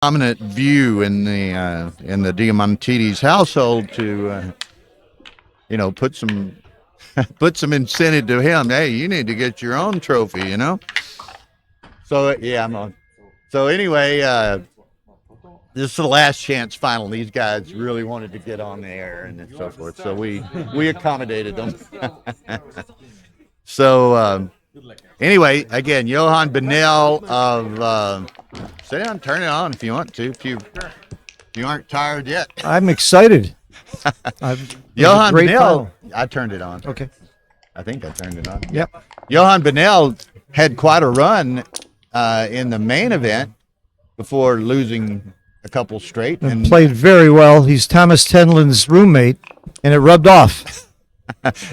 prominent view in the Diamantidis household to put some put some incentive to him. Hey, you need to get your own trophy, So yeah, I'm on. So anyway, this is the last chance final. These guys really wanted to get on the air and so forth. So we accommodated them. So anyway, again, Johan Bynell of sit down, turn it on if you want to. If you aren't tired yet. I'm excited. Johan Bynell, I turned it on. Okay. I think I turned it on. Yep. Johan Bynell had quite a run in the main event before losing a couple straight. And played very well. He's Thomas Tenlin's roommate, and it rubbed off.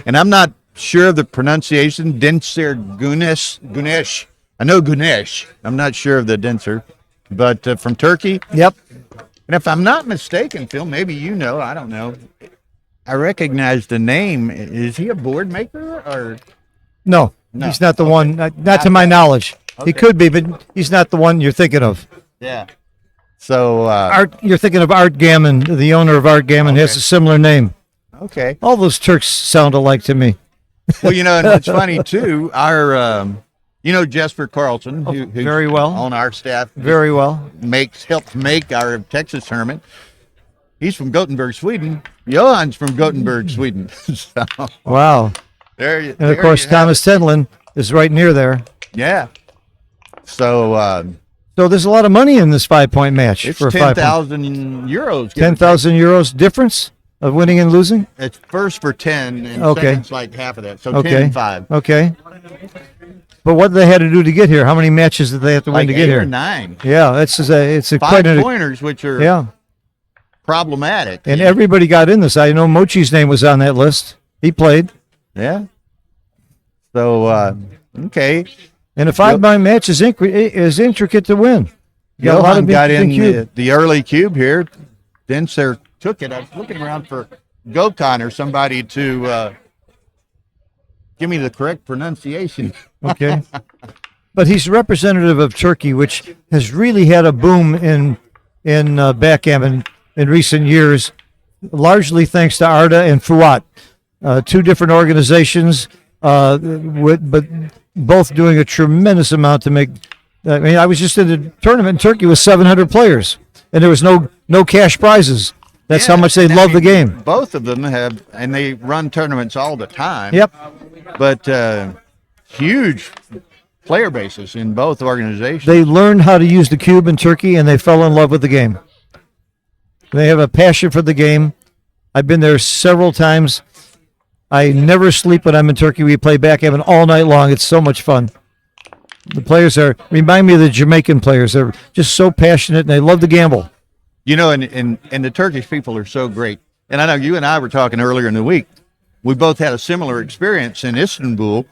And I'm not sure of the pronunciation. Dincer Gunesh. I know Gunesh. I'm not sure of the Dincer. But from Turkey. Yep. And if I'm not mistaken, Phil, maybe I don't know. I recognize the name. Is he a board maker or? No. He's not the one. Not to my knowledge. Okay. He could be, but he's not the one you're thinking of. Yeah. So you're thinking of Art Gammon. The owner of Art Gammon has a similar name. Okay. All those Turks sound alike to me. Well, and it's funny too. Our, Jesper Carlson, who's very well on our staff, very well helped make our Texas tournament. He's from Gothenburg, Sweden. Johan's from Gothenburg, Sweden. So, wow. And of course, Thomas Tenlin is right near there. Yeah. So. So there's a lot of money in this 5-point match. It's for 10,000 euros. 10,000 euros difference of winning and losing? It's first for 10, and okay. second's like half of that. So 10 and 5. Okay. But what did they had to do to get here? How many matches did they have to win to get here? 8 or 9. Yeah, it's a 5 pointers, which are problematic. And everybody got in this. I know Mochi's name was on that list. He played. Yeah. So okay. And a 5-point match is intricate to win. Johan got in the early cube here. Dincer took it. I was looking around for Gokhan or somebody to give me the correct pronunciation. Okay. But he's representative of Turkey, which has really had a boom in backgammon in recent years, largely thanks to Arda and Fuat, 2 different organizations, but both doing a tremendous amount to make. I mean, I was just in a tournament in Turkey with 700 players, and there was no cash prizes. That's how much they love the game. Both of them have, and they run tournaments all the time. Yep. But huge player bases in both organizations. They learned how to use the cube in Turkey, and they fell in love with the game. They have a passion for the game. I've been there several times. I never sleep when I'm in Turkey. We play backgammon all night long. It's so much fun. The players remind me of the Jamaican players. They're just so passionate, and they love to gamble. And the Turkish people are so great. And I know you and I were talking earlier in the week. We both had a similar experience in Istanbul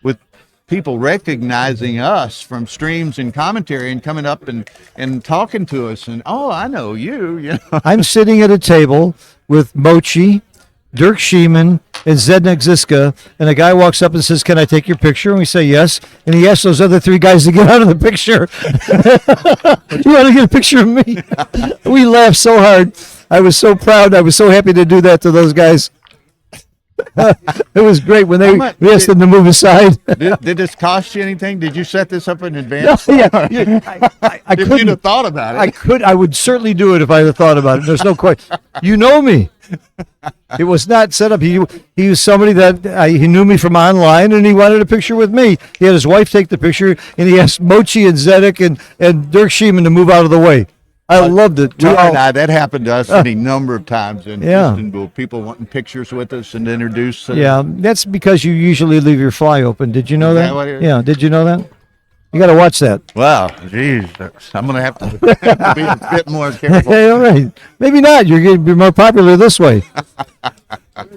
with people recognizing us from streams and commentary and coming up and talking to us. And, oh, I know you. I'm sitting at a table with Mochi, Dirk Sheeman, and Zednik Ziska, and a guy walks up and says, "Can I take your picture?" And we say yes. And he asks those other 3 guys to get out of the picture. You want to get a picture of me? We laughed so hard. I was so proud. I was so happy to do that to those guys. It was great when we asked them to move aside. Did this cost you anything? Did you set this up in advance? No, I couldn't. If you'd have thought about it. I would certainly do it if I had thought about it. There's no question. You know me. It was not set up. He was somebody that he knew me from online, and he wanted a picture with me. He had his wife take the picture, and he asked Mochi and Zedek and Dirk Sheeman to move out of the way. I loved it. That happened to us any number of times in Istanbul. People wanting pictures with us and introduce. Yeah, that's because you usually leave your fly open. Did you know that? Yeah, did you know that? You got to watch that. Wow, geez, I'm going to have to be a bit more careful. Hey, all right. Maybe not. You're going to be more popular this way. Oh,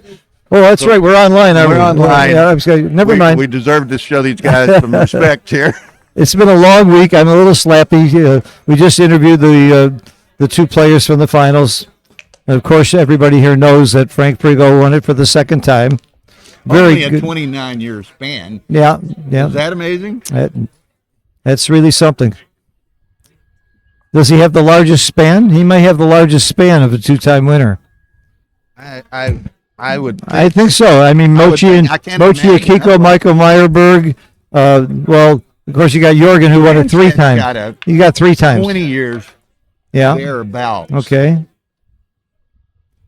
that's right. We're online. We're online. Yeah, never mind. We deserve to show these guys some respect here. It's been a long week. I'm a little slappy. We just interviewed the 2 players from the finals. And of course, everybody here knows that Frank Prigo won it for the 2nd time. Only a 29-year span. Yeah. Is that amazing? That's really something. Does he have the largest span? He may have the largest span of a two-time winner. I would. I think so. I mean, Mochi Akiko, Michael Meyerberg. Well, of course, you got Jorgen, who won it 3 times. You got 3 times. 20 years. Yeah. Thereabouts. Okay.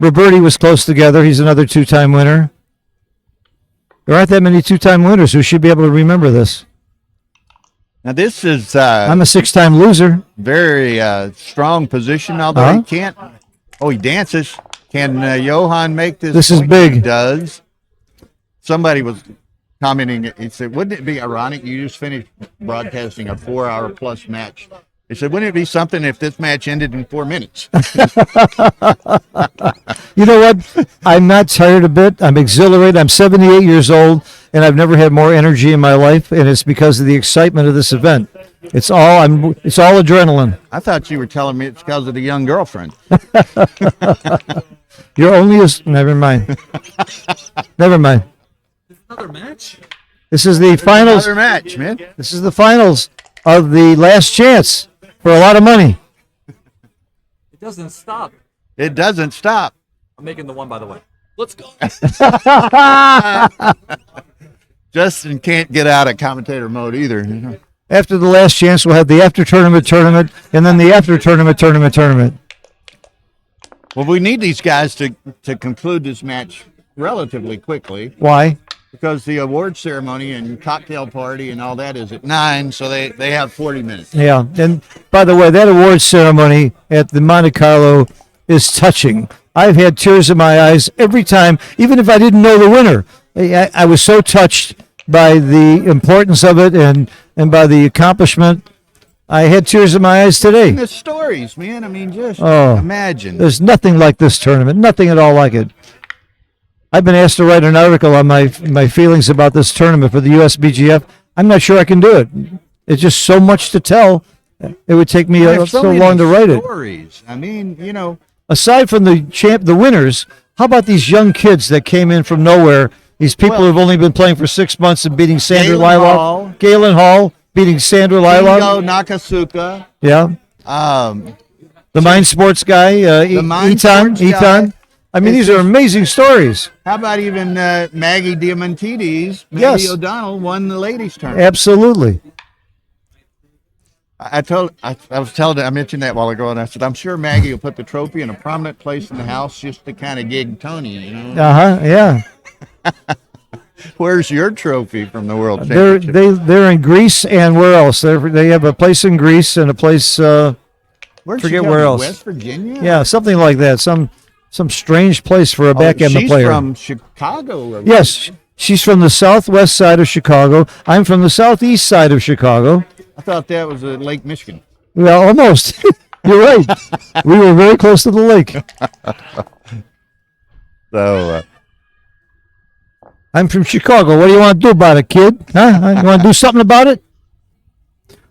Roberti was close together. He's another 2-time winner. There aren't that many 2-time winners who should be able to remember this. Now, this is. I'm a 6-time loser. Very strong position, although he can't. Oh, he dances. Can Johan make this? This is big. He does. Somebody was commenting. He said, "Wouldn't it be ironic? You just finished broadcasting a 4-hour-plus match." He said, "Wouldn't it be something if this match ended in 4 minutes?" You know what? I'm not tired a bit. I'm exhilarated. I'm 78 years old, and I've never had more energy in my life, and it's because of the excitement of this event. It's all adrenaline. I thought you were telling me it's because of the young girlfriend. You're only as never mind. Never mind. Another match? This is the finals. Another match, man. This is the finals of the last chance for a lot of money. It doesn't stop. It doesn't stop. I'm making the one, by the way. Let's go. Justin can't get out of commentator mode either. You know? After the last chance, we'll have the after tournament, and then the after tournament. Well, we need these guys to conclude this match relatively quickly. Why? Because the award ceremony and cocktail party and all that is at 9, so they have 40 minutes. Yeah, and by the way, that award ceremony at the Monte Carlo is touching. I've had tears in my eyes every time, even if I didn't know the winner. I was so touched by the importance of it and by the accomplishment. I had tears in my eyes today. And the stories, man. I mean, just imagine. There's nothing like this tournament. Nothing at all like it. I've been asked to write an article on my feelings about this tournament for the USBGF. I'm not sure I can do it. It's just so much to tell. It would take me so long to write it. Stories. I mean, you know. Aside from the winners, how about these young kids that came in from nowhere? These people who've only been playing for 6 months and beating Sandra Lilov. Galen Hall beating Sandra Lilov. Nakasuka. Yeah. The Mind Sports guy, Eton. I mean, these are amazing stories. How about even Maggie Diamantidis? Maggie O'Donnell won the ladies' tournament. Absolutely. I mentioned that while ago, and I said, I'm sure Maggie will put the trophy in a prominent place in the house just to kind of gig Tony, you know? Yeah. Where's your trophy from the World Championship? They're in Greece, and where else? They have a place in Greece and a place, forget where else. West Virginia? Yeah, something like that. Some strange place for a backgammon player. She's from Chicago. Right? Yes, she's from the southwest side of Chicago. I'm from the southeast side of Chicago. I thought that was Lake Michigan. Well, almost. You're right. We were very close to the lake. So, I'm from Chicago. What do you want to do about it, kid? Huh? You want to do something about it?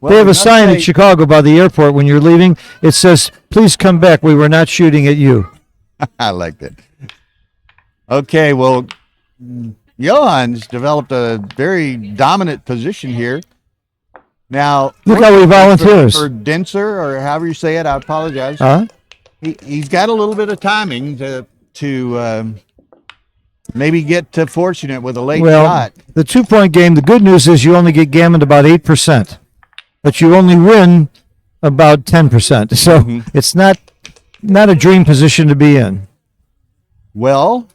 Well, they have a sign in Chicago by the airport when you're leaving. It says, "Please come back. We were not shooting at you." I like that. Okay, well, Johan's developed a very dominant position here. Now, look how he volunteers. For Dincer, or however you say it, I apologize. He's got a little bit of timing to maybe get fortunate with a late shot. The 2-point game, the good news is you only get gammoned about 8%, but you only win about 10%. So it's not a dream position to be in. Well,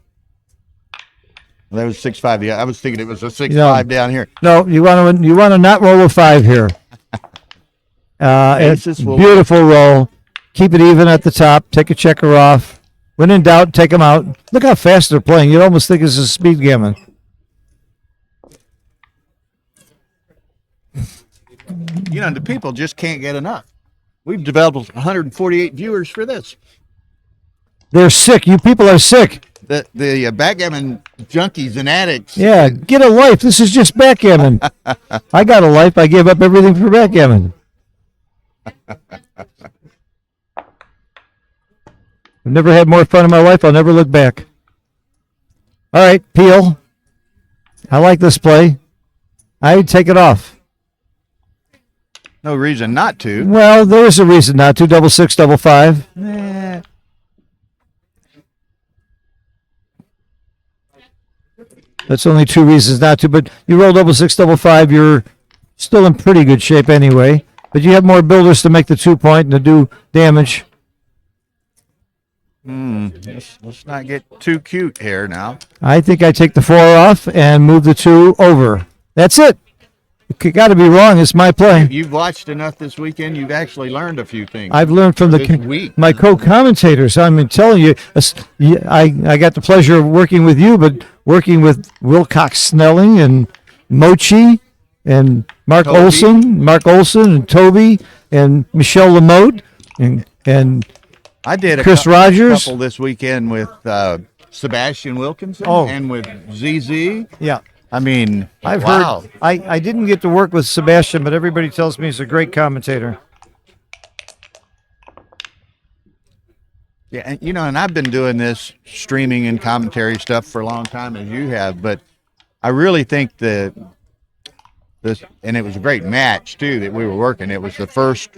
that was 6-5. Yeah, I was thinking it was a 6-5 down here. No, you want to not roll a 5 here. It's beautiful roll. Keep it even at the top. Take a checker off. When in doubt, take them out. Look how fast they're playing. You'd almost think it's a speed gammon. You know, the people just can't get enough. We've developed 148 viewers for this. They're sick. You people are sick. The backgammon junkies and addicts. Yeah, get a life. This is just backgammon. I got a life. I gave up everything for backgammon. I've never had more fun in my life. I'll never look back. All right, Peel. I like this play. I'd take it off. No reason not to. Well, there is a reason not to. Double six, double five. That's only two reasons not to. But you roll double six, double five. You're still in pretty good shape anyway. But you have more builders to make the 2 point and to do damage. Let's not get too cute here now. I think I take the 4 off and move the 2 over. That's it. You got to be wrong. It's my play. You've watched enough this weekend. You've actually learned a few things. I've learned from This week. my co-commentators. I'm telling you, I got the pleasure of working with you, but working with Wilcox Snelling and Mochi and Mark Olson and Toby and Michelle Lamotte and I did Chris Rogers. couple this weekend with Sebastian Wilkinson and with ZZ. Yeah. I mean, I've wow. heard. I didn't get to work with Sebastian, but everybody tells me he's a great commentator. Yeah, and and I've been doing this streaming and commentary stuff for a long time, as you have, but I really think that this, and it was a great match too that we were working. It was the first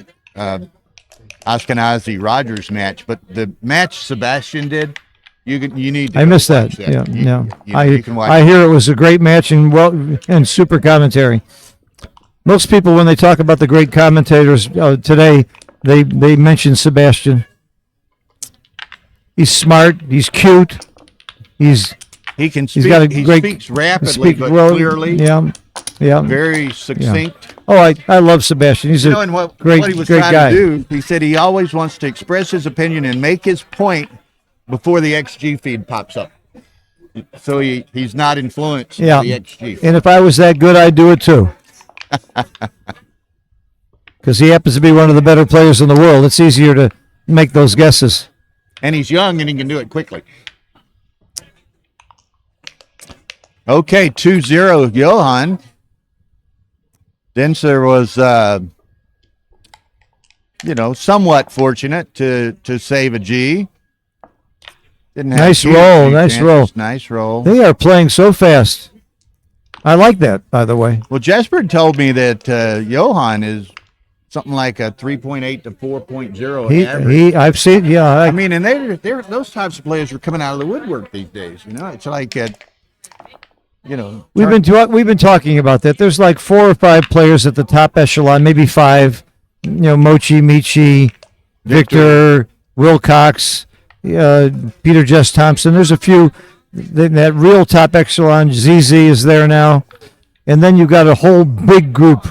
Ashkenazi Rogers match, but the match Sebastian did, you need to I missed watch that. Yeah, yeah. You can watch I hear it was a great match and super commentary. Most people, when they talk about the great commentators today, they mention Sebastian. He's smart. He's cute. He can speak. He's got a he great speaks rapidly but clearly. Yeah, yeah. Very succinct. Oh, I love Sebastian. He's And what great he was great trying guy. to do, he said he always wants to express his opinion and make his point before the XG feed pops up. So he's not influenced by the XG feed. And if I was that good, I'd do it too. Because he happens to be one of the better players in the world. It's easier to make those guesses. And he's young and he can do it quickly. Okay, 2-0 Johan. Dincer was, somewhat fortunate to save a G. Didn't have Nice huge roll, G nice chances. roll. Nice roll. They are playing so fast. I like that, by the way. Well, Jesper told me that Johan is something like a 3.8 to 4.0 average. I've seen, yeah. I mean, and they're those types of players are coming out of the woodwork these days. It's like, we've been talking about that. There's like 4 or 5 players at the top echelon, maybe 5. Mochi, Michi, Victor, Wilcox, Peter Jess Thompson. There's a few. That real top echelon, ZZ is there now, and then you've got a whole big group.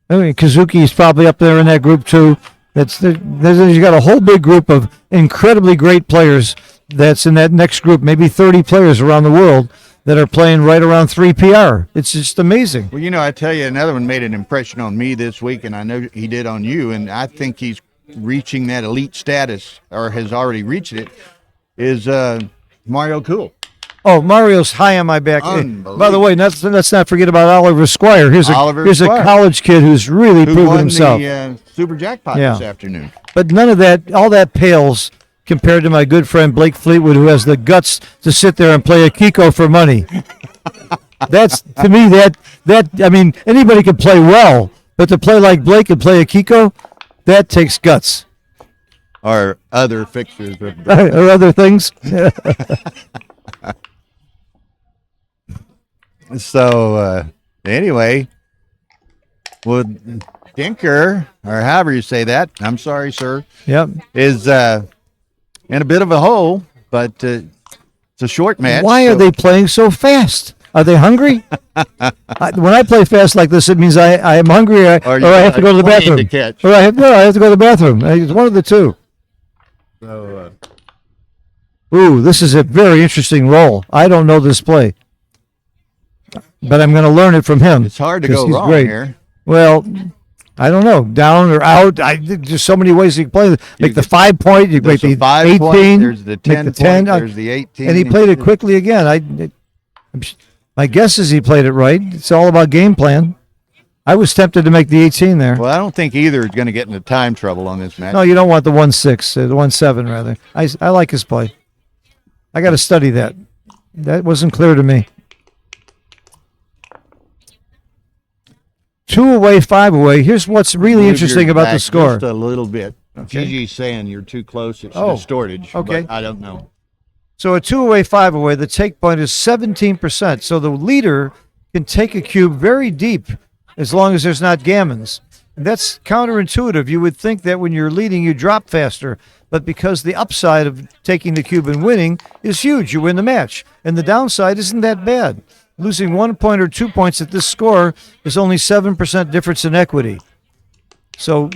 I mean, Kazuki is probably up there in that group too. You got a whole big group of incredibly great players that's in that next group, maybe 30 players around the world that are playing right around 3 PR. It's just amazing. Well, I tell you, another one made an impression on me this week, and I know he did on you, and I think he's reaching that elite status, or has already reached it, is Mario Cool. Oh, Mario's high on my back. By the way, let's not forget about Oliver Squire. Here's a college kid who's really proven himself. The Super Jackpot this afternoon. But none of that, all that pales compared to my good friend Blake Fleetwood, who has the guts to sit there and play a Kiko for money. That's, to me, I mean, anybody can play well, but to play like Blake and play a Kiko, that takes guts. Or other fixtures. Or other things. So, anyway, well, Dinker, or however you say that, I'm sorry, sir, is in a bit of a hole, but it's a short match. Why are they playing so fast? Are they hungry? When I play fast like this, it means I am hungry, or I have to go to the bathroom. Or I have to go to the bathroom. It's one of the two. So, ooh, this is a very interesting roll. I don't know this play, but I'm going to learn it from him. It's hard to go wrong here. Well, I don't know, down or out. There's so many ways you can play. Make the 5 point. You make the 18. Point, there's the 10 make the 10. There's the 18. And he played it quickly again. My guess is he played it right. It's all about game plan. I was tempted to make the 18 there. Well, I don't think either is going to get into time trouble on this match. No, you don't want the 1-6, the 1-7 rather. I like his play. I got to study that. That wasn't clear to me. 2 away, 5 away. Here's what's really Move interesting yours about the back score. Just a little bit. Okay. Gigi's saying you're too close. It's Oh, distorted. okay. But I don't know. So a 2 away, 5 away, the take point is 17%. So the leader can take a cube very deep as long as there's not gammons. And that's counterintuitive. You would think that when you're leading, you drop faster. But because the upside of taking the cube and winning is huge, you win the match. And the downside isn't that bad. Losing 1 point or 2 points at this score is only 7% difference in equity. So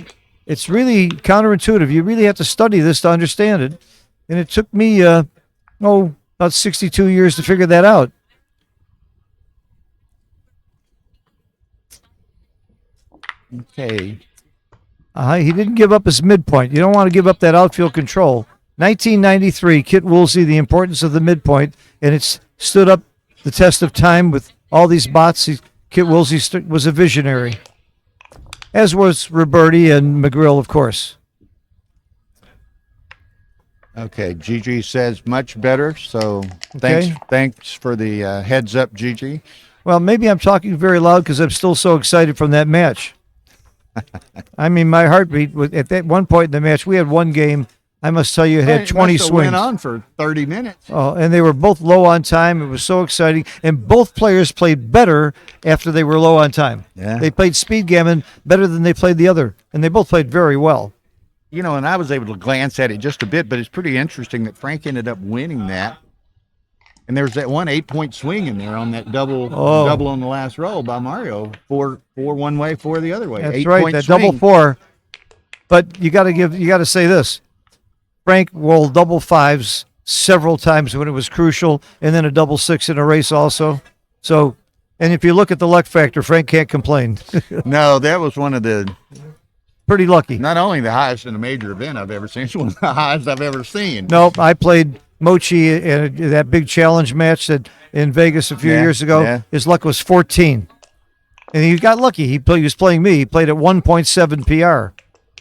it's really counterintuitive. You really have to study this to understand it. And it took me, about 62 years to figure that out. Okay. He didn't give up his midpoint. You don't want to give up that outfield control. 1993, Kit Woolsey, the importance of the midpoint, and it's stood up the test of time with all these bots. Kit Woolsey was a visionary, as was Roberti and McGrill, of course. Okay. Gigi says much better. So Okay. thanks for the heads up, Gigi. Well, maybe I'm talking very loud because I'm still so excited from that match. I mean, my heartbeat was at that one point in the match. We had one game. I must tell you, it had It 20 must have swings. went on for 30 minutes. Oh, and they were both low on time. It was so exciting. And both players played better after they were low on time. Yeah. They played speed gammon better than they played the other. And they both played very well. You know, and I was able to glance at it just a bit, but it's pretty interesting that Frank ended up winning that. And there's that 8-point swing in there on that double on the last roll by Mario. Four one way, 4 the other way. That's 8-point right, that swing. double 4. But you got to say this. Frank rolled double 5s several times when it was crucial, and then a double 6 in a race also. So, and if you look at the luck factor, Frank can't complain. No, that was one of the Pretty lucky. not only the highest in a major event I've ever seen, it's one of the highest I've ever seen. Nope, I played Mochi in that big challenge match that in Vegas a few Yeah, years ago. yeah. His luck was 14. And he got lucky. He was playing me. He played at 1.7 PR.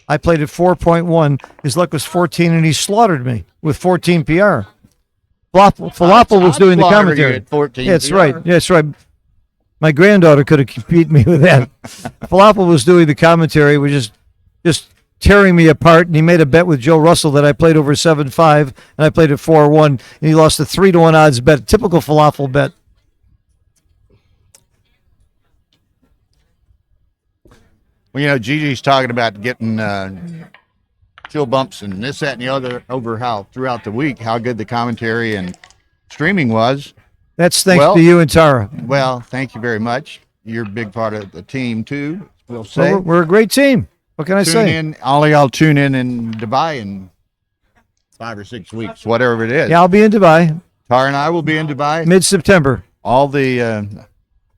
I played at 4.1. His luck was 14, and he slaughtered me with 14 PR. Falafel was doing the I'd slaughter you commentary. at 14 That's PR. right. That's right. My granddaughter could have beat me with that. Falafel was doing the commentary, was just tearing me apart, and he made a bet with Joe Russell that I played over 7-5, and I played at 4-1, and he lost a 3-1 odds bet, typical Falafel bet. Well, you know, Gigi's talking about getting chill bumps and this, that, and the other over how throughout the week, how good the commentary and streaming was. That's thanks Well- to you and Tara. Well, thank you very much. You're a big part of the team, too, we'll Well, say. we're a great team. What can I Tune say? in. All of y'all tune in Dubai in 5 or 6 weeks, whatever it is. Yeah, I'll be in Dubai Tara and I will be in Dubai. mid-September. All the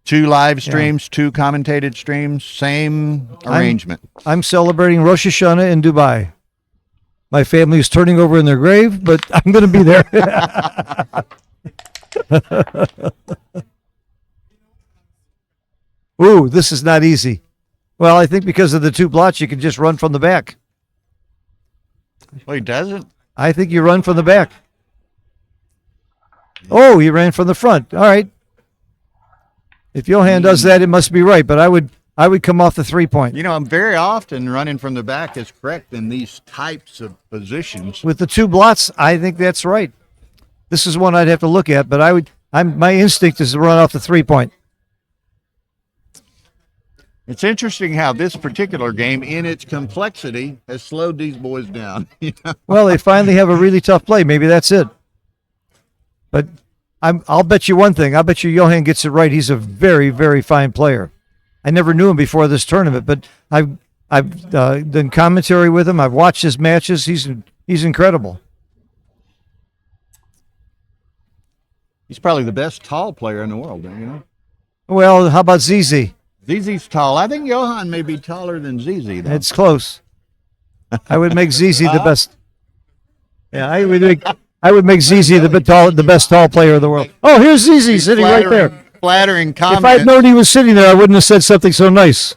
2 live streams, 2 commentated streams, same arrangement. I'm celebrating Rosh Hashanah in Dubai. My family is turning over in their grave, but I'm going to be there. Ooh, this is not easy. Well, I think because of the 2 blots, you can just run from the back. Well, he doesn't. I think you run from the back. Oh, he ran from the front. All right. If Johan does that, it must be right. But I would come off the 3-point. You know, I'm very often running from the back is correct in these types of positions. With the 2 blots, I think that's right. This is one I'd have to look at, but my instinct is to run off the 3-point. It's interesting how this particular game, in its complexity, has slowed these boys down. You know? Well, they finally have a really tough play. Maybe that's it. But I'll bet you one thing. I'll bet you Johan gets it right. He's a very, very fine player. I never knew him before this tournament, but I've done commentary with him. I've watched his matches. He's incredible. He's probably the best tall player in the world, you know? Well, how about ZZ? ZZ's tall. I think Johan may be taller than ZZ, though. It's close. I would make ZZ the best. Yeah, I would make ZZ the best tall player in the world. Oh, here's ZZ sitting right there. Flattering comment. If I'd known he was sitting there, I wouldn't have said something so nice.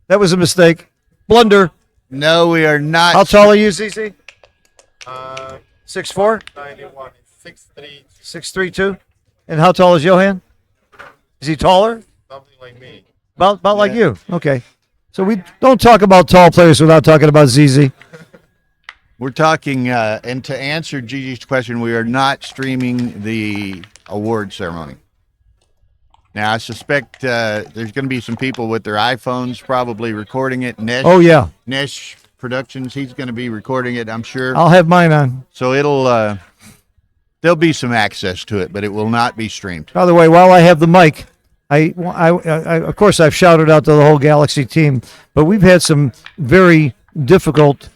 That was a mistake. Blunder. No, we are not. How tall are you, ZZ? 6'4"? 91, 6'3", 6'3", too? And how tall is Johan? Is he taller? something like me. About like you. Okay. So we don't talk about tall players without talking about ZZ. We're talking, and to answer Gigi's question, we are not streaming the award ceremony. Now, I suspect there's going to be some people with their iPhones probably recording it. Oh, yeah. Nesh Productions, he's going to be recording it, I'm sure. I'll have mine on. So there'll be some access to it, but it will not be streamed. By the way, while I have the mic, I of course, I've shouted out to the whole Galaxy team, but we've had some very difficult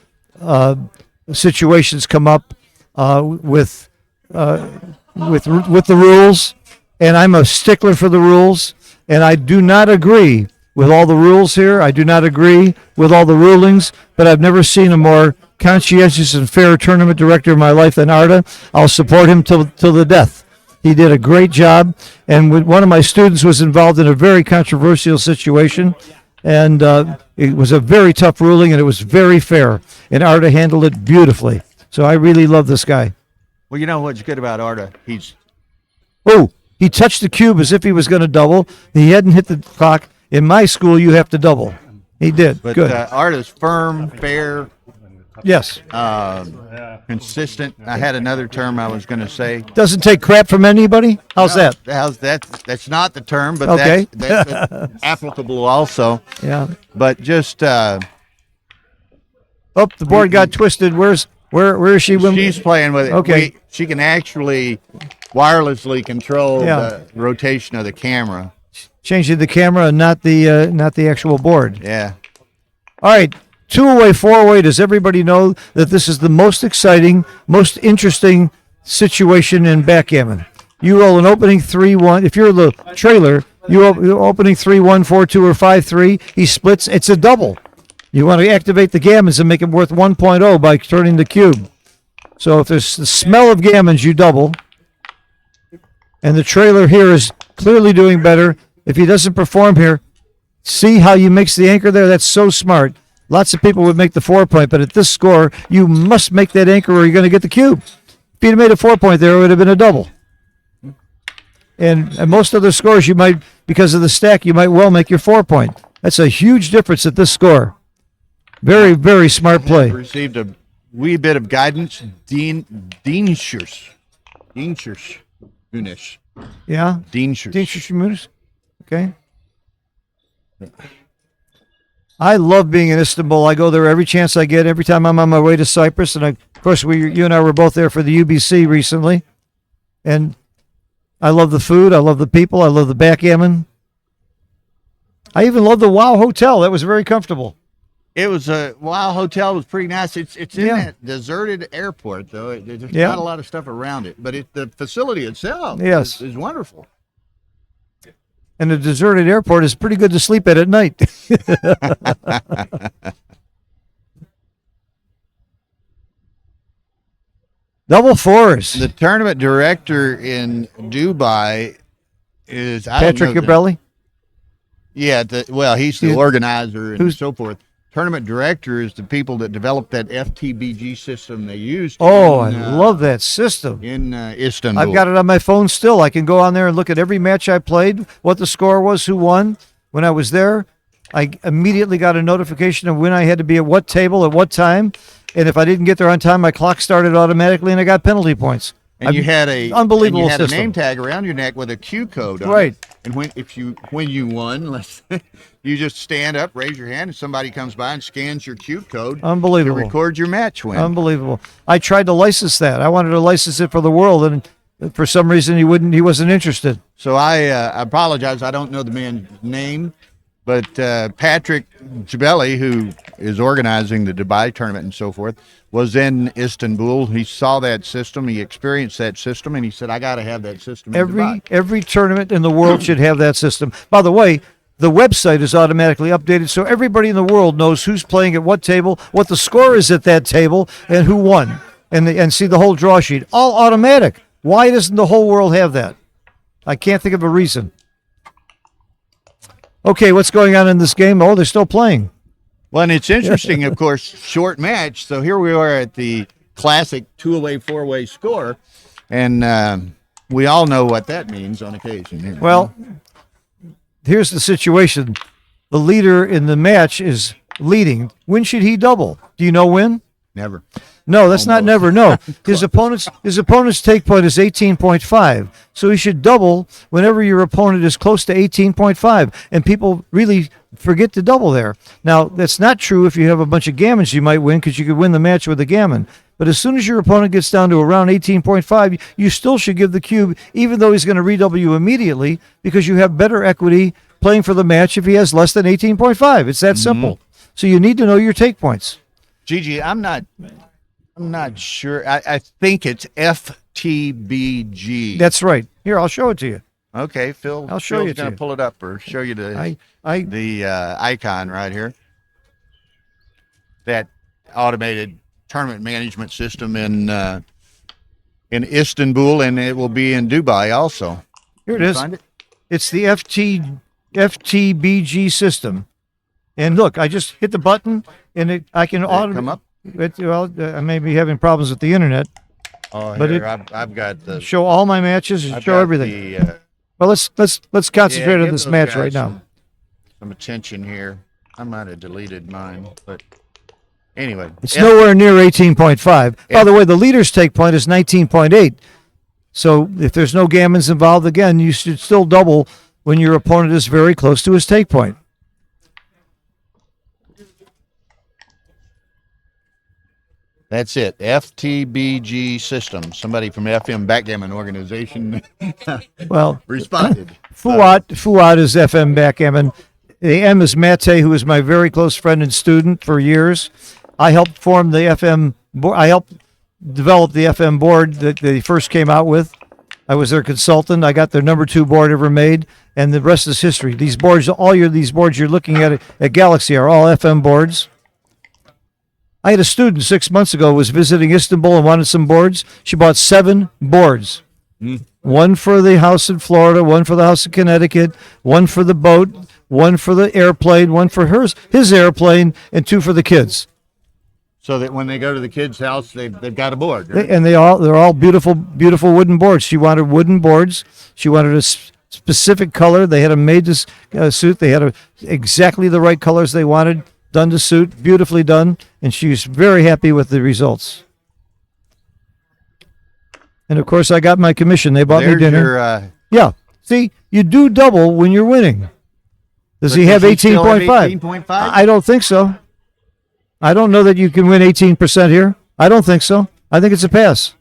situations come up with the rules, and I'm a stickler for the rules, and I do not agree with all the rules here. I do not agree with all the rulings, but I've never seen a more conscientious and fair tournament director in my life than Arda. I'll support him till the death. He did a great job, and one of my students was involved in a very controversial situation, and it was a very tough ruling, and it was very fair, and Arda handled it beautifully. So I really love this guy. Well, you know what's good about Arda? He touched the cube as if he was going to double. He hadn't hit the clock. In my school, you have to double. He did. But Good. Arda's firm, fair, Yes. consistent. I had another term I was going to say. Doesn't take crap from anybody? How's that? That's not the term, but Okay. that's applicable also. Yeah. But just Oh, the board got twisted. Where is she? she's playing with it. Okay. She can actually wirelessly control Yeah. the rotation of the camera. Changing the camera and not the actual board. Yeah. All right. 2-away, 4-away. Does everybody know that this is the most exciting, most interesting situation in backgammon? You roll an opening 3-1. If you're the trailer, you're opening 3-1, 4-2, or 5-3. He splits. It's a double. You want to activate the gammons and make it worth 1.0 by turning the cube. So if there's the smell of gammons, you double. And the trailer here is clearly doing better. If he doesn't perform here, see how he makes the anchor there? That's so smart. Lots of people would make the 4-point, but at this score, you must make that anchor or you're going to get the cube. If he'd have made a 4-point there, it would have been a double. And most other scores, you might, because of the stack, you might well make your 4-point. That's a huge difference at this score. Very, very smart play. Received a wee bit of guidance. Dincer. Munish. Yeah? Dincer. Dincer. Okay. I love being in Istanbul. I go there every chance I get, every time I'm on my way to Cyprus. And of course, you and I were both there for the UBC recently. And I love the food. I love the people. I love the backgammon. I even love the Wow Hotel. That was very comfortable. It was hotel was pretty nice. It's in Yeah. that deserted airport though. There's Yeah. not a lot of stuff around it, but the facility itself Yes. is wonderful. And a deserted airport is pretty good to sleep at night. Double fours. The tournament director in Dubai is Patrick Gabrelli. Yeah, he's the He's- organizer and who's- so forth. Tournament director is the people that developed that FTBG system they used. Oh, I love that system. in Istanbul. I've got it on my phone still. I can go on there and look at every match I played, what the score was, who won. When I was there, I immediately got a notification of when I had to be at what table at what time. And if I didn't get there on time, my clock started automatically and I got penalty points. And you had unbelievable and you had system. a name tag around your neck with a Q code on Right. it. And when you won, you just stand up, raise your hand, and somebody comes by and scans your Q code. Unbelievable. To record your match win. Unbelievable. I tried to license that. I wanted to license it for the world, and for some reason he wasn't interested. So I apologize. I don't know the man's name, but Patrick Jabelli, who is organizing the Dubai tournament and so forth, was in Istanbul. He saw that system. He experienced that system, and he said, I got to have that system in Dubai. Every tournament in the world should have that system. By the way, the website is automatically updated, so everybody in the world knows who's playing at what table, what the score is at that table, and who won, and see the whole draw sheet. All automatic. Why doesn't the whole world have that? I can't think of a reason. Okay, what's going on in this game? Oh, they're still playing. Well, and it's interesting, of course, short match. So here we are at the classic 2-away, 4-way score, and we all know what that means on occasion. Well, here's the situation. the leader in the match is leading, when should he double? Do you know when? Never. No, that's not Almost. never. No, his opponent's take point is 18.5, so he should double whenever your opponent is close to 18.5. And people really forget to double there. Now, that's not true if you have a bunch of gammons you might win, because you could win the match with a gammon. But as soon as your opponent gets down to around 18.5, you still should give the cube, even though he's going to redouble you immediately, because you have better equity playing for the match if he has less than 18.5. It's that simple. So you need to know your take points. Gigi, I'm not sure. I think it's FTBG. That's right. Here, I'll show it to you. Okay, Phil. I'll show Phil's you to gonna you. pull it up or show you the icon right here. That automated tournament management system in Istanbul, and it will be in Dubai also. Here it Can you is. find it? It's the FTBG system. And look, I just hit the button, and I can Did it automate. come up? I may be having problems with the internet. Oh, But here, I've got the. Show all my matches and I've show got everything. the, Well, let's concentrate on give this those match guys right now. Some attention here. I might have deleted mine, but anyway. It's nowhere near 18.5. By the way, the leader's take point is 19.8. So if there's no gammons involved, again, you should still double when your opponent is very close to his take point. That's it. FTBG system. Somebody from FM Backgammon organization Well, responded. Fuad is FM Backgammon. The M is Mate, who is my very close friend and student for years. I helped form the FM board. I helped develop the FM board that they first came out with. I was their consultant. I got their number 2 board ever made, and the rest is history. These boards, these boards you're looking at Galaxy are all FM boards. I had a student 6 months ago who was visiting Istanbul and wanted some boards. She bought 7 boards. One for the house in Florida, one for the house in Connecticut, one for the boat, one for the airplane, one for his airplane, and 2 for the kids. So that when they go to the kid's house, they've got a board. Right? And they're all beautiful wooden boards. She wanted wooden boards. She wanted a specific color. They had them made to suit. They had exactly the right colors they wanted, done to suit, beautifully done, and she was very happy with the results. And of course, I got my commission. They bought me There's dinner. your, Yeah. See, you do double when you're winning. Does he have does he still have 18.5? 18.5? I don't think so. I don't know that you can win 18% here. I don't think so. I think it's a pass.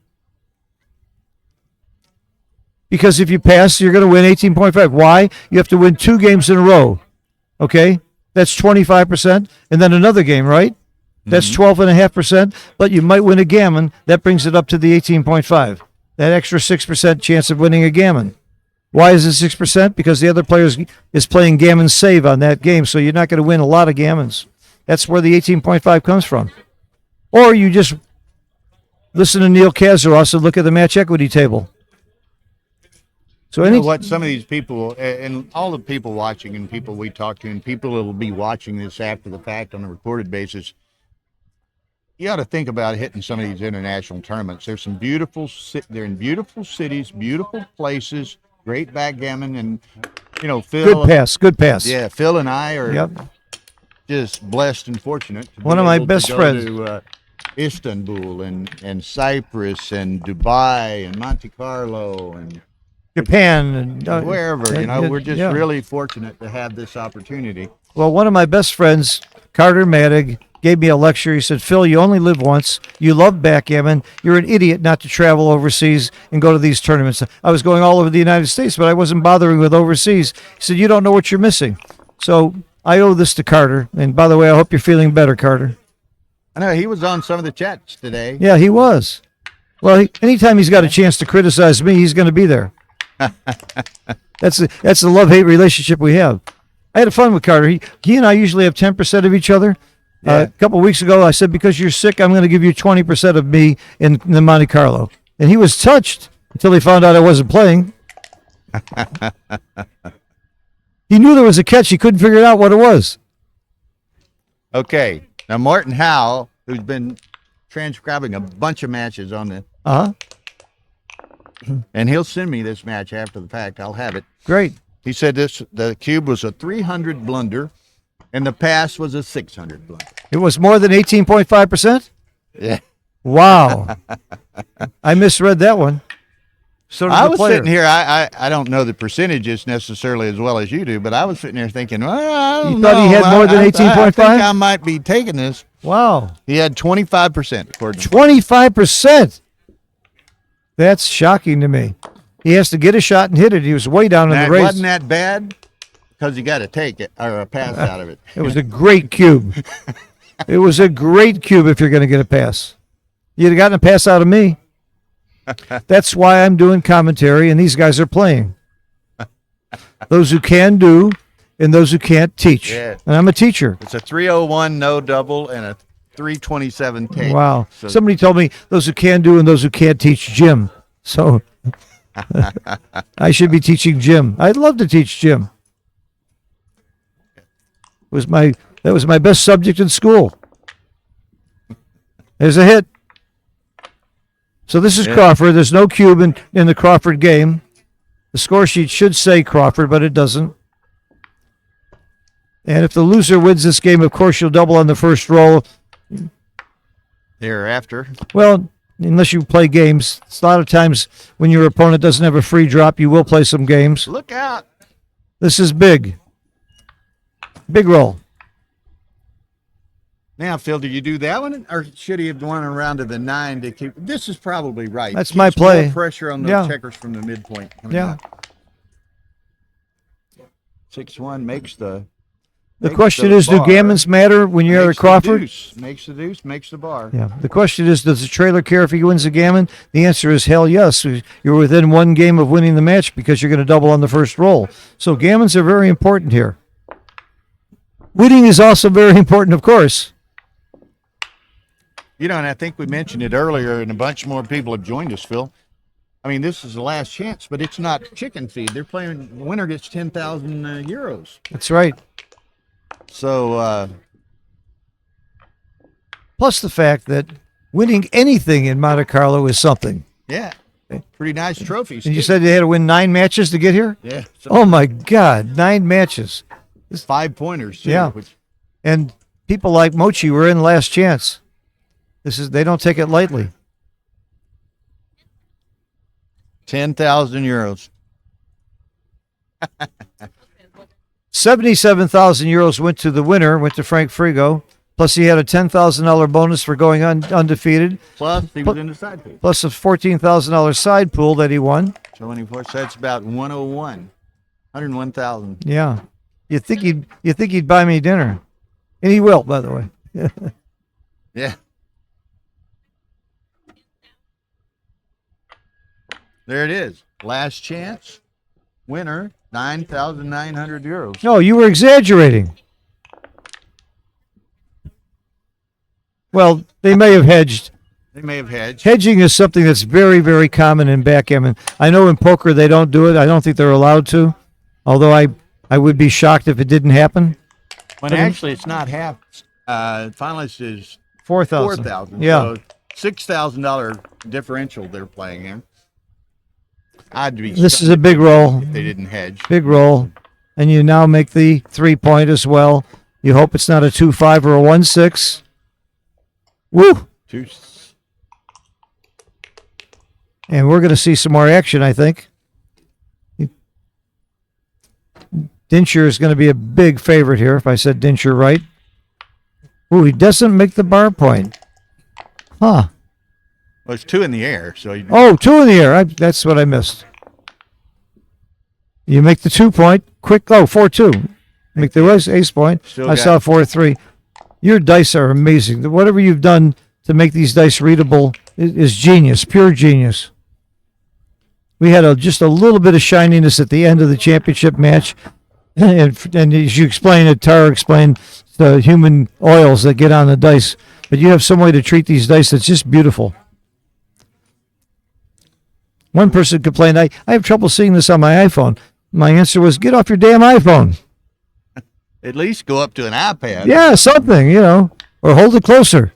Because if you pass, you're going to win 18.5. Why? You have to win 2 games in a row. Okay? That's 25%. And then another game, right? That's 12.5%. But you might win a gammon. That brings it up to the 18.5. That extra 6% chance of winning a gammon. Why is it 6%? Because the other player is playing gammon save on that game, so you're not going to win a lot of gammons. That's where the 18.5 comes from. Or you just listen to Neil Kazaros and look at the match equity table. So You know what? Some of these people, and all the people watching and people we talk to and people that will be watching this after the fact on a recorded basis, you ought to think about hitting some of these international tournaments. There's some they're in beautiful cities, beautiful places, great backgammon, and, Phil. Good pass. Yeah, Phil and I are Yep. just blessed and fortunate to One be of my able best to go friends. to Istanbul and Cyprus and Dubai and Monte-Carlo and Japan and wherever, we're just yeah. really fortunate to have this opportunity. Well, one of my best friends, Carter Madig, gave me a lecture. He said, Phil, you only live once. You love backgammon. You're an idiot not to travel overseas and go to these tournaments. I was going all over the United States, but I wasn't bothering with overseas. He said, you don't know what you're missing. So I owe this to Carter. And by the way, I hope you're feeling better, Carter. I know he was on some of the chats today. Yeah, he was. Well, anytime he's got a chance to criticize me, he's going to be there. That's the love-hate relationship we have. I had fun with Carter. He and I usually have 10% of each other. Yeah. A couple of weeks ago, I said, because you're sick, I'm going to give you 20% of me in the Monte Carlo. And he was touched until he found out I wasn't playing. He knew there was a catch. He couldn't figure out what it was. Okay. Now, Martin Howe, who's been transcribing a bunch of matches on the, Uh-huh. and he'll send me this match after the fact. I'll have it. Great. He said the cube was a 300 blunder, And the pass was a 600 blunt. It was more than 18.5%? Yeah. Wow. I misread that one. So did I the was player. sitting here. I don't know the percentages necessarily as well as you do, but I was sitting there thinking, well, I don't You thought he know. had more than I 18.5? think I might be taking this. Wow. He had 25%. According to 25%. That's shocking to me. He has to get a shot and hit it. He was way down in Now, the it race. wasn't that bad because you got to take it or a pass out of it. It was a great cube. It was a great cube if you're going to get a pass. You'd have gotten a pass out of me. That's why I'm doing commentary and these guys are playing. Those who can do and those who can't teach. Yeah. And I'm a teacher. It's a 301 no double and a 327 take. Wow. So Somebody told me those who can do and those who can't teach gym. So I should be teaching gym. I'd love to teach gym. That was my best subject in school. There's a hit. So this is Crawford. There's no cube in the Crawford game. The score sheet should say Crawford, but it doesn't. And if the loser wins this game, of course, you'll double on the first roll. thereafter. Well, unless you play games. A lot of times when your opponent doesn't have a free drop, you will play some games. Look out. This is big. Big roll. Now, Phil, do you do that one, or should he have gone around to the 9 to keep? This is probably right. That's Keeps my play. More pressure on those Yeah. checkers from the midpoint. coming Yeah. out. 6-1 makes the. The makes question the is, do bar. gammons matter when you're at Makes the Crawford? deuce, makes the deuce, makes the bar. Yeah. The question is, does the trailer care if he wins the gammon? The answer is hell yes. You're within one game of winning the match because you're going to double on the first roll. So gammons are very important here. Winning is also very important, of course. You know, and I think we mentioned it earlier, and a bunch more people have joined us, Phil. I mean, this is the last chance, but it's not chicken feed. They're playing, the winner gets 10,000 euros. That's right. So, Plus the fact that winning anything in Monte Carlo is something. yeah, pretty nice trophies. And you too. said they had to win 9 matches to get here? Yeah. So Oh, my God. 9 matches. 5 pointers, too. Yeah. Which, And people like Mochi were in last chance. They don't take it lightly. 10,000 euros. 77,000 euros went to the winner, went to Frank Frigo. Plus, he had a $10,000 bonus for going undefeated, Plus, he was in the side pool. plus a $14,000 side pool that he won. 24, so that's about 101,000. Yeah, you think he'd buy me dinner, and he will, by the way. Yeah. There it is. Last chance. Winner, 9,900 euros. No, you were exaggerating. Well, they may have hedged. They may have hedged. Hedging is something that's very, very common in backgammon. I know in poker they don't do it. I don't think they're allowed to, although I would be shocked if it didn't happen. When actually it's not half. Finalist is 4,000. 4,000. Yeah. So $6,000 differential they're playing in. I'd be This stunned is a big roll. if they didn't hedge. Big roll. And you now make the 3-point as well. You hope it's not a 2-5 or a 1-6. Woo! Two. And we're going to see some more action, I think. Dincer is going to be a big favorite here, if I said Dincer right. Ooh, he doesn't make the bar point. Huh. Well, it's 2 in the air, so you, Oh, 2 in the air. That's what I missed. You make the 2-point. Quick. Oh, 4-2. Make the ace point. Still I got saw 4-3. Your dice are amazing. Whatever you've done to make these dice readable is genius, pure genius. We had just a little bit of shininess at the end of the championship match. And as you explained it, Tara explained the human oils that get on the dice. But you have some way to treat these dice that's just beautiful. One person complained, I have trouble seeing this on my iPhone. My answer was, get off your damn iPhone. at least go up to an iPad. Yeah, something, or hold it closer.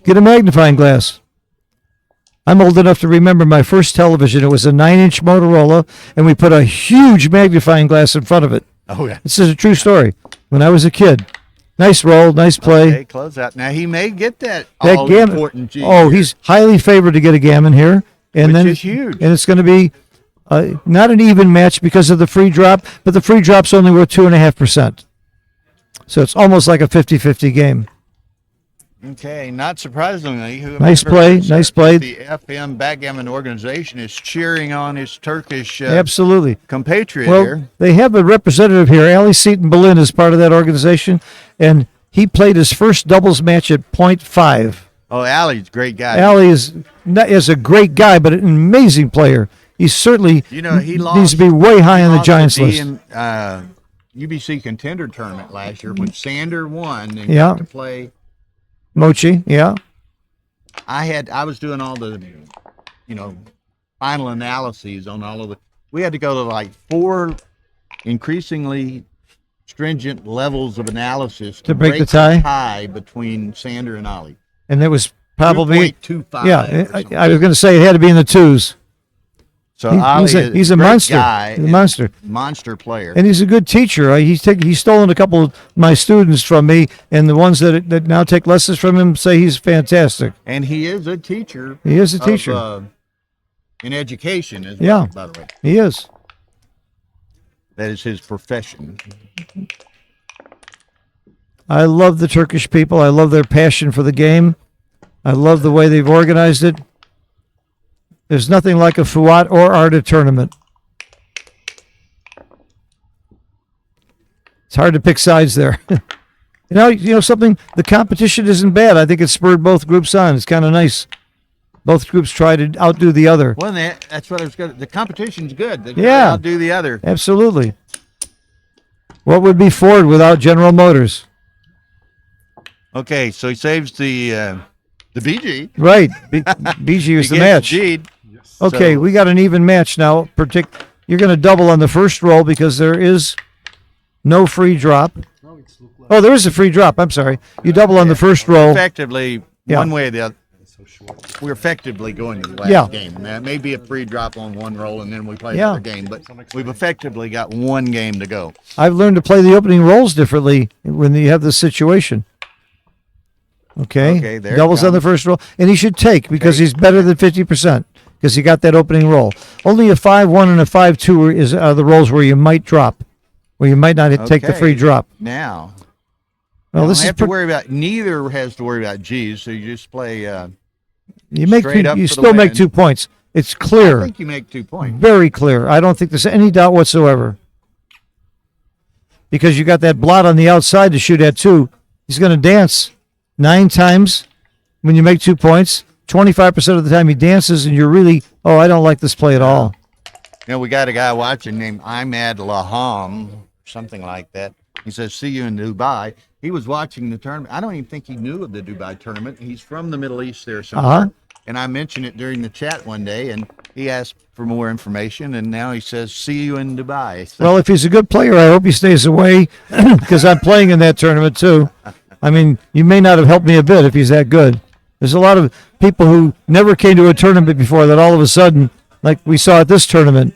Get a magnifying glass. I'm old enough to remember my first television. It was a 9-inch Motorola, and we put a huge magnifying glass in front of it. Oh, yeah. This is a true story. When I was a kid, nice roll, nice play. Okay, close out. Now, he may get that That all-important G. Oh, here, he's highly favored to get a gammon here, and which then is huge. and it's going to be not an even match because of the free drop, but the free drop's only worth 2.5%. So it's almost like a 50-50 game. Okay, not surprisingly, Nice play, nice play. The FM Backgammon organization is cheering on his Turkish Absolutely. compatriot Well, here. they have a representative here. Ali Seaton Bynell is part of that organization, and he played his first doubles match at .5. Oh, Ali's a great guy. Ali is a great guy, but an amazing player. He certainly You know, he lost. needs to be way high on the lost Giants the list. UBC contender tournament last year when Sander won and Yeah. got to play. Mochi, yeah. I was doing all the, final analyses on all of the. We had to go to like 4 increasingly stringent levels of analysis To break the tie? between Sander and Ali. And it was probably 2.25 yeah. or something. I was going to say it had to be in the twos. So He- Ali he's a great monster. guy He's a and monster. monster player. And he's a good teacher. He's stolen a couple of my students from me, and the ones that now take lessons from him say he's fantastic. And he is a teacher. He is a teacher. In education as Yeah. well, by the way. He is. That is his profession. I love the Turkish people. I love their passion for the game. I love the way they've organized it. There's nothing like a Fuat or Arda tournament. It's hard to pick sides there. you know something? The competition isn't bad. I think it spurred both groups on. It's kind of nice. Both groups try to outdo the other. Well, that's what I was going. The competition's good. They Yeah. outdo the other. Absolutely. What would be Ford without General Motors? Okay, so he saves the BG. Right. BG was He the gets match. G'd. Okay, So- we got an even match now. You're going to double on the first roll because there is no free drop. Oh, there is a free drop. I'm sorry. You double on the first roll. Effectively, Yeah. one way or the other. We're effectively going to the last Yeah. game. Now, it may be a free drop on one roll and then we play Yeah. another game, but we've effectively got one game to go. I've learned to play the opening rolls differently when you have this situation. Okay, there it doubles on the comes. first roll, and he should take because he's better than 50% because he got that opening roll. Only a 5-1 and a 5-2 are the rolls where you might drop, where you might not take the Okay. free drop. Now, Well, you this don't is have to worry about. Neither has to worry about G's, so you just play. you make straight up you for the still make win. 2 points. It's I clear, think you make 2 points. very clear. I don't think there's any doubt whatsoever because you got that blot on the outside to shoot at 2. He's going to dance 9 times. When you make 2 points, 25% of the time he dances, and you're really, I don't like this play at all. We got a guy watching named Imad Laham, something like that. He says, "See you in Dubai." He was watching the tournament. I don't even think he knew of the Dubai tournament. He's from the Middle East there somewhere. Uh-huh. And I mentioned it during the chat one day, and he asked for more information, and now he says, "See you in Dubai." So, Well, if he's a good player, I hope he stays away because I'm playing in that tournament too. I mean, you may not have helped me a bit if he's that good. There's a lot of people who never came to a tournament before that all of a sudden, like we saw at this tournament.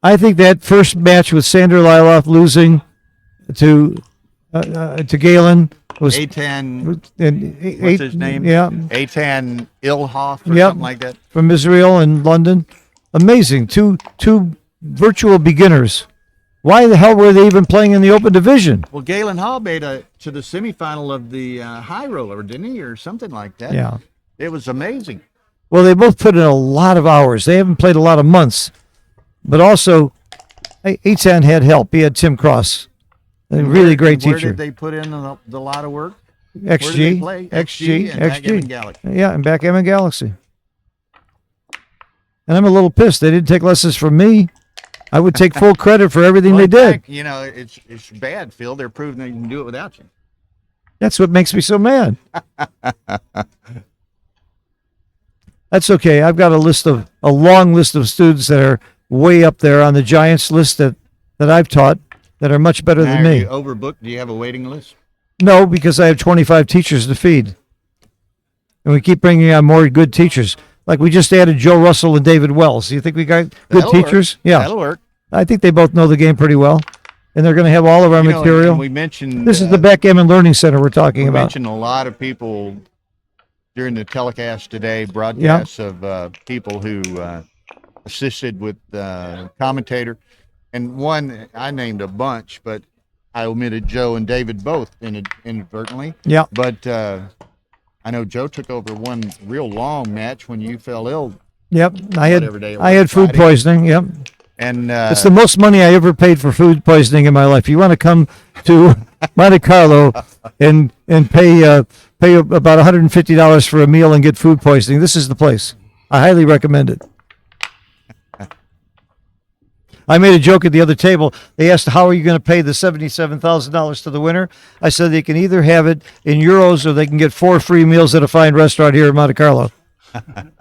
I think that first match with Sander Liloff losing to Galen was Eitan, and what's his name? Yeah, Eitan Ilhoff or Yep. something like that. from Israel and London. Amazing. Two virtual beginners. Why the hell were they even playing in the open division? Well, Galen Hall made to the semifinal of the high roller, didn't he, or something like that? Yeah. It was amazing. Well, they both put in a lot of hours. They haven't played a lot of months. But also, Eitan had help. He had Tim Cross, a really great Where teacher. did they put in the lot of work? Where did they XG, play? XG, and Backgammon XG. Galaxy. Yeah, and Backgammon Galaxy. And I'm a little pissed. They didn't take lessons from me. I would take full credit for everything Well, they in did. fact, it's bad, Phil. They're proving they can do it without you. That's what makes me so mad. That's okay. I've got a long list of students that are way up there on the Giants list that I've taught that are much better Now, than are me. you overbooked? Do you have a waiting list? No, because I have 25 teachers to feed. And we keep bringing on more good teachers. Like we just added Joe Russell and David Wells. Do you think we got good That'll work. teachers? Yeah. That'll work. I think they both know the game pretty well. and they're going to have all of our You know, material. and we mentioned This is the Backgammon Learning Center we're talking we about. mentioned a lot of people during the telecast today, broadcasts of people who assisted with commentator, and one I named a bunch, but I omitted Joe and David both inadvertently. Yeah. But I know Joe took over one real long match when you fell ill, Yep. whatever day it I was, had food Friday. poisoning. Yep. and It's the most money I ever paid for food poisoning in my life. You want to come to Monte Carlo and pay about $150 for a meal and get food poisoning. This is the place. I highly recommend it. I made a joke at the other table. They asked, how are you going to pay the $77,000 to the winner? I said they can either have it in euros or they can get 4 free meals at a fine restaurant here in Monte Carlo. Well,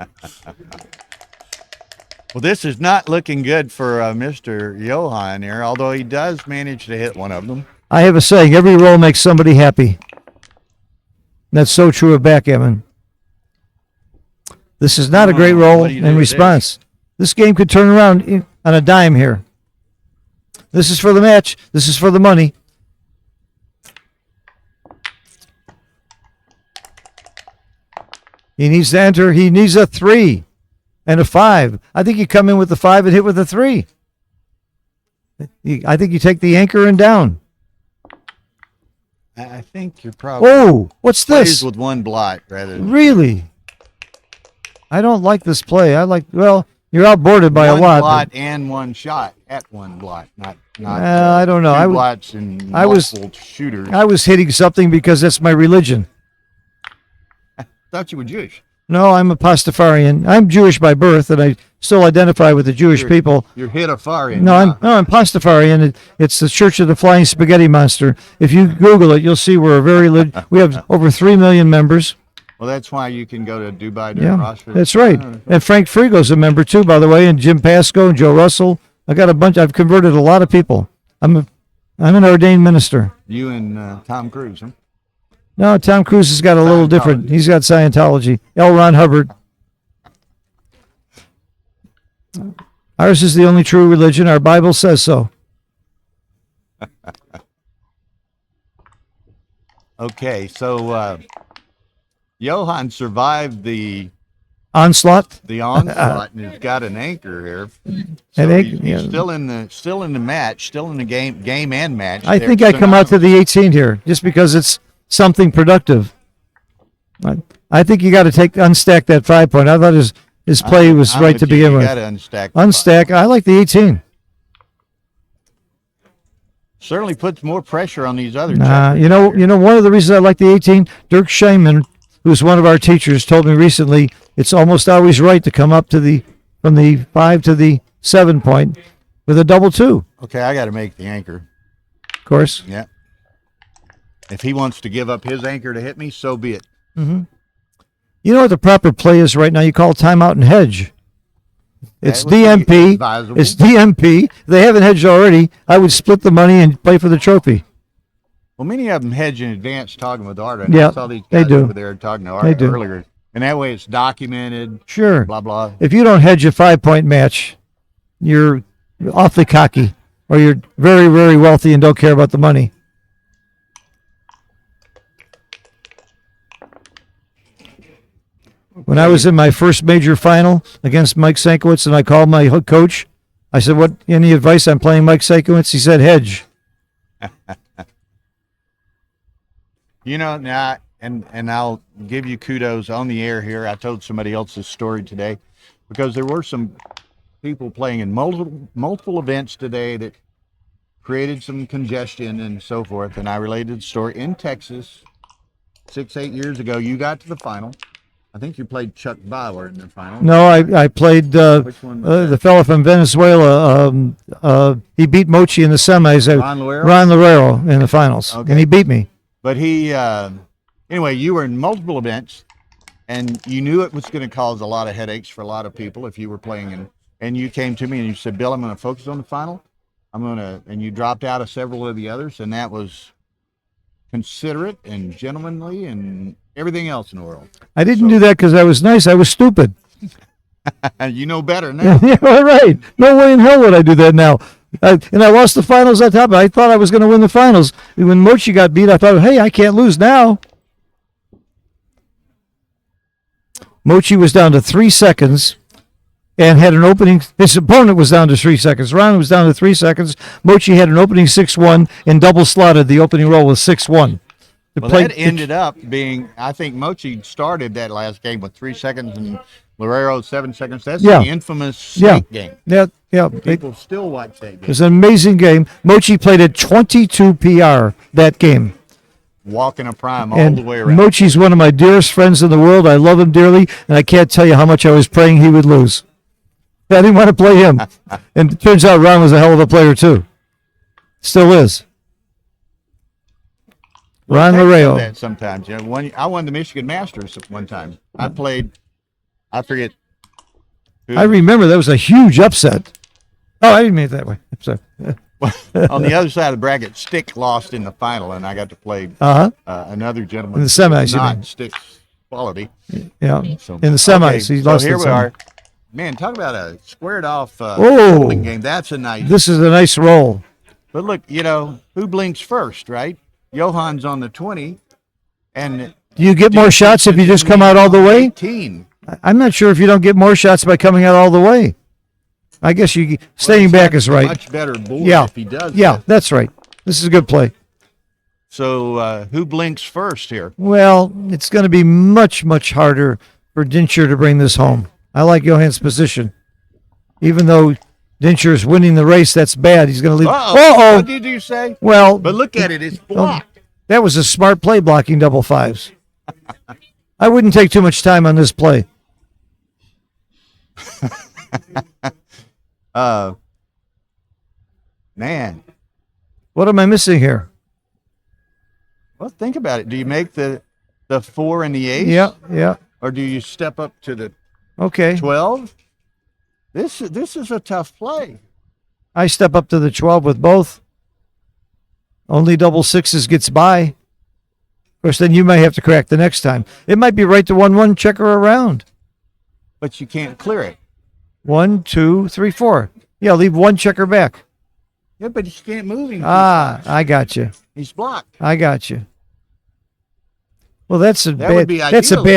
this is not looking good for Mr. Johan here, although he does manage to hit one of them. I have a saying, every roll makes somebody happy. That's so true of backgammon. This is not a great roll what do you do in with response. This game could turn around on a dime here. This is for the match. This is for the money. He needs to enter. He needs a 3 and a 5. I think you come in with the 5 and hit with a 3. I think you take the anchor and down. I think you're probably Oh, what's plays this? with one blot rather than Really? I don't like this play. Well, you're outboarded by one a lot. blot and one shot at one blot, not I don't know. two I was- blots and I was- multiple shooters. I was hitting something because that's my religion. Thought you were Jewish. No, I'm a Pastafarian. I'm Jewish by birth, and I still identify with the Jewish people. You're hit a far in. No, I'm Pastafarian. It's the Church of the Flying Spaghetti Monster. If you Google it, you'll see we're a very we have over 3 million members. Well, that's why you can go to Dubai during Yeah, Rosh Hashanah. that's right. And Frank Frigo's a member too, by the way, and Jim Pasco and Joe Russell. I got a bunch. I've converted a lot of people. I'm an ordained minister. You and Tom Cruise, huh? No, Tom Cruise has got a little different. He's got Scientology. L. Ron Hubbard. Ours is the only true religion. Our Bible says so. Okay, so Johan survived the Onslaught. onslaught and has got an anchor here. So An anchor, he's yeah. still in the match, still in the game and match. I there. think I So come now- out to the 18 here just because it's something productive. I think you got to unstack that 5 point. I thought his play was I'm right with to you. begin You with. got to unstack. the Unstack. I like the 18. Certainly puts more pressure on these other. Nah, checkers you know, here. one of the reasons I like the 18, Dirk Scheinman, who's one of our teachers, told me recently it's almost always right to come up to from the 5 to the 7 point with a double 2, Okay, I got to make the anchor. of course. Yeah. If he wants to give up his anchor to hit me, so be it. You know what the proper play is right now? You call timeout and hedge. It's That would be DMP. advisable. It's DMP. If they haven't hedged already, I would split the money and play for the trophy. Well, many of them hedge in advance talking with Art. And Yeah, I saw these they guys do. over there talking to Art They do. earlier. And that way it's documented, Sure. blah, blah. If you don't hedge a 5 point match, you're awfully cocky, or you're very, very wealthy and don't care about the money. When I was in my first major final against Mike Sankiewicz, and I called my coach, I said, "What? Any advice on playing Mike Sankiewicz?" He said, "Hedge." You know, now, and I'll give you kudos on the air here. I told somebody else's story today because there were some people playing in multiple events today that created some congestion and so forth. And I related the story in Texas 8 years ago. You got to the final. I think you played Chuck Bauer in the final. No, I played Which one was the fellow from Venezuela. He beat Mochi in the semis. Ron Luero? Ron Luero in the finals, Okay. and he beat me. But he, anyway, you were in multiple events, and you knew it was going to cause a lot of headaches for a lot of people if you were playing. And you came to me and you said, "Bill, I'm going to focus on the final. And you dropped out of several of the others, and that was considerate and gentlemanly and everything else in the world. I didn't do that because I was nice. I was stupid. You know better now. Yeah, all right. No way in hell would I do that now. And I lost the finals on top. I thought I was going to win the finals. When Mochi got beat, I thought, hey, I can't lose now. Mochi was down to 3 seconds and had an opening. His opponent was down to 3 seconds. Ron was down to 3 seconds. Mochi had an opening 6-1 and double slotted the opening roll with 6-1. Well, that ended up being, I think Mochi started that last game with 3 seconds and Lorero 7 seconds. That's the infamous snake game. Yeah. People still watch that game. It was an amazing game. Mochi played at 22 PR that game. Walking a prime all the way around. Mochi's one of my dearest friends in the world. I love him dearly, and I can't tell you how much I was praying he would lose. I didn't want to play him. And it turns out Ron was a hell of a player, too. Still is. Ron Loreo. That sometimes, you know, I won the Michigan Masters at one time. I played, I forget. I remember that was a huge upset. Oh, I didn't mean it that way. I'm sorry. On the other side of the bracket, Stick lost in the final, and I got to play another gentleman. In the semis, not Stick's quality. Yeah, so, in the semis. He lost here in we semis. are. Man, talk about a squared off bowling game. That's a nice. This is a nice roll. But look, you know, who blinks first, right? Johan's on the 20. And do you get more shots if you just come out all the way? 18. I'm not sure if you don't get more shots by coming out all the way. I guess staying back is right. Much better board if he does. Yeah, that's right. This is a good play. So who blinks first here? Well, it's going to be much, much harder for Dincer to bring this home. I like Johan's position. Even though Dincer is winning the race, that's bad. He's going to leave. Uh-oh. What did you say? Well, but look at it. It's blocked. That was a smart play, blocking double fives. I wouldn't take too much time on this play. Man. What am I missing here? Well, think about it. Do you make the 4 and the 8? Yeah. Or do you step up to the 12? This is a tough play. I step up to the 12 with both. Only double sixes gets by. Of course, then you may have to crack the next time. It might be right to 1-1 checker around. But you can't clear it. 1, 2, 3, 4. Yeah, leave one checker back. Yeah, but you can't move him. I got you. He's blocked. I got you. Well, that's a bad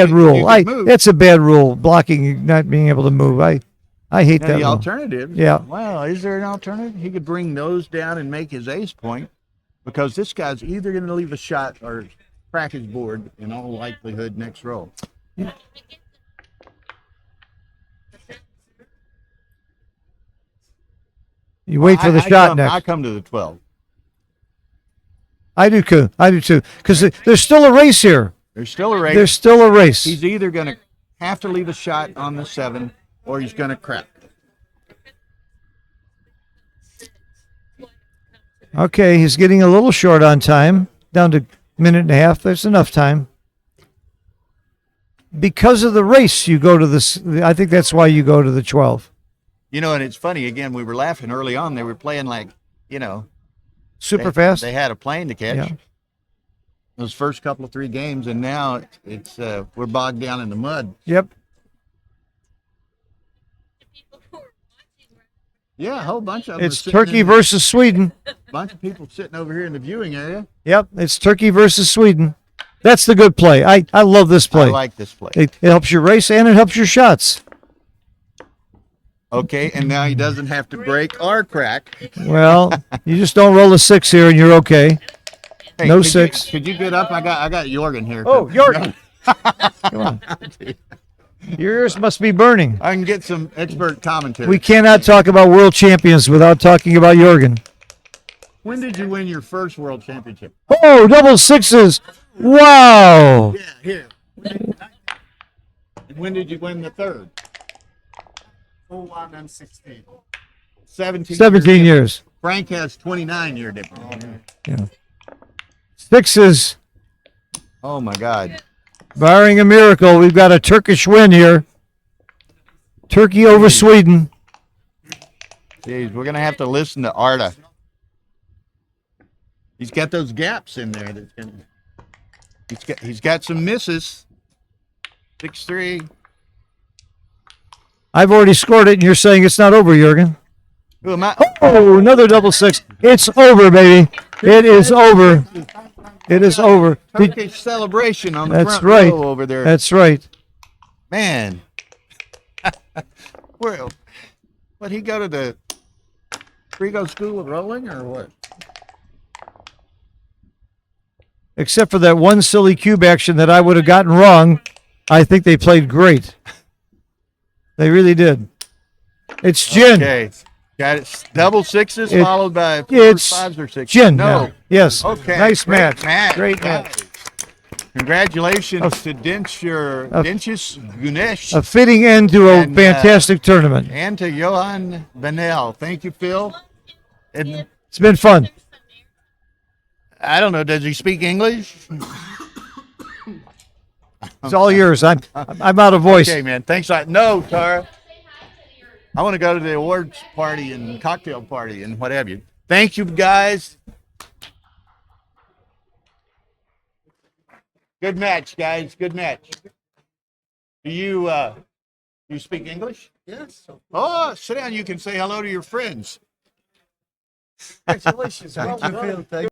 rule. That's a bad rule. Blocking, not being able to move. I hate that. The rule. alternative. Yeah. Well, is there an alternative? He could bring those down and make his ace point, because this guy's either going to leave a shot or crack his board in all likelihood next roll. Yeah. You wait for the shot next. I come to the 12. I do too. Because there's still a race here. There's still a race. There's still a race. He's either going to have to leave a shot on the 7 or he's going to crack. Okay, he's getting a little short on time. Down to a minute and a half. There's enough time. Because of the race, you go to this. I think that's why you go to the 12. You know, and it's funny, again, we were laughing early on. They were playing like, you know, super fast. They had a plane to catch. Yeah. Those first couple of 3 games, and now it's we're bogged down in the mud. Yep. Yeah, a whole bunch of them. It's Turkey versus Sweden. A bunch of people sitting over here in the viewing area. Yep, it's Turkey versus Sweden. That's the good play. I love this play. I like this play. It helps your race and it helps your shots. Okay, and now he doesn't have to break or crack. Well, you just don't roll a 6 here and you're okay. Hey, no 6. Could you get up? I got Jorgen here. Oh, Jorgen. Come on. Yours must be burning. I can get some expert commentary. We cannot talk about world champions without talking about Jorgen. When did you win your first world championship? Oh, double sixes. Wow. Yeah, here. When did you win the third? 01 and 16. 17 years. Frank has 29-year difference. Yeah. Sixes. Oh, my God. Barring a miracle, we've got a Turkish win here. Turkey over Sweden. Jeez, we're going to have to listen to Arda. He's got those gaps in there. He's got some misses. 6-3. I've already scored it, and you're saying it's not over, Jorgen. Who am I? Oh, another double six. It's over, baby. It is over. It is over. Turkish celebration on the That's front right. row over there. That's right. Man. Where? What, he go to the Rigo School of Rolling or what? Except for that one silly cube action that I would have gotten wrong, I think they played great. They really did. It's gin. Okay. Got it. Double sixes It- followed by it's fives or sixes. Gin. No. now. Yes. Okay. Nice Great match. Great match. Guys. Congratulations Of- to Dincer, of- Dincis Gunesh A fitting end to a And, fantastic tournament. and to Johan Bynell. Thank you, Phil. And It's been fun. I don't know, does he speak English? It's all yours. I'm out of voice. Okay, man. Thanks. No, Tara. I want to go to the awards party and cocktail party and what have you. Thank you, guys. Good match, guys. Good match. Do you speak English? Yes. Oh, sit down. You can say hello to your friends. Congratulations. Well done.